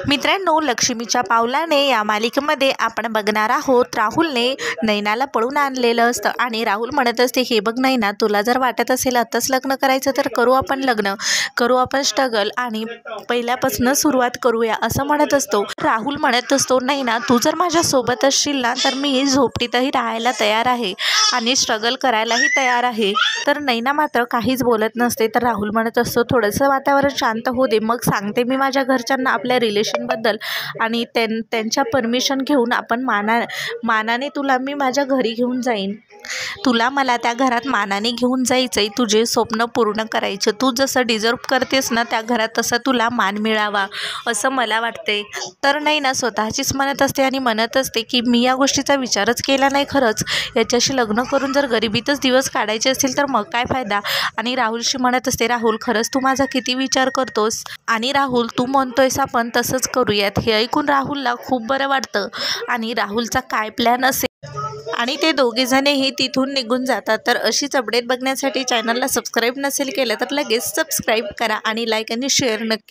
मित्रांनो, लक्ष्मीच्या पावलाने या मालिकेमध्ये आपण बघणार आहोत, राहुलने नैनाला पळून आणलेलं असतं आणि राहुल म्हणत असते, हे बघ नैना, तुला जर वाटत असेल आताच लग्न करायचं तर करू आपण लग्न, करू आपण स्ट्रगल आणि पहिल्यापासून सुरुवात करूया असं म्हणत असतो. राहुल म्हणत असतो, नैना, तू जर माझ्यासोबत असशील ना तर मी झोपडीतही राहायला तयार आहे आणि स्ट्रगल करायलाही तयार आहे. तर नैना मात्र काहीच बोलत नसते. तर राहुल म्हणत असतो, थोडंसं वातावरण शांत होऊ दे, मग सांगते मी माझ्या घरच्यांना आपल्या रिलेशनबद्दल आणि त्यांच्या परमिशन घेऊन आपण मानाने तुला मी माझ्या घरी घेऊन जाईन. तुला मला त्या घरात मानाने घेऊन जायचं आहे, तुझे स्वप्न पूर्ण करायचं. तू जसं डिझर्व करतेस ना त्या घरात तसं तुला मान मिळावा असं मला वाटते. तर नैना स्वतःचीच म्हणत असते आणि म्हणत असते की मी या गोष्टीचा विचारच केला नाही. खरंच याच्याशी लग्न करून जर गरिबीतच दिवस काढायचे असतील तर मग काय फायदा. आणि राहुलशी म्हणत असते, राहुल, खरंच तू माझा किती विचार करतोस आणि राहुल तू म्हणतोयस आपण तसंच करूयात. हे ऐकून राहुलला खूप बरं वाटतं आणि राहुलचा काय प्लॅन असेल आणि ते दोघेजणही तिथून निघून जातात. तर अशीच अपडेट बघण्यासाठी चॅनलला सबस्क्राईब नसेल केलं तर लगेच सबस्क्राईब करा आणि लाईक आणि शेअर नक्की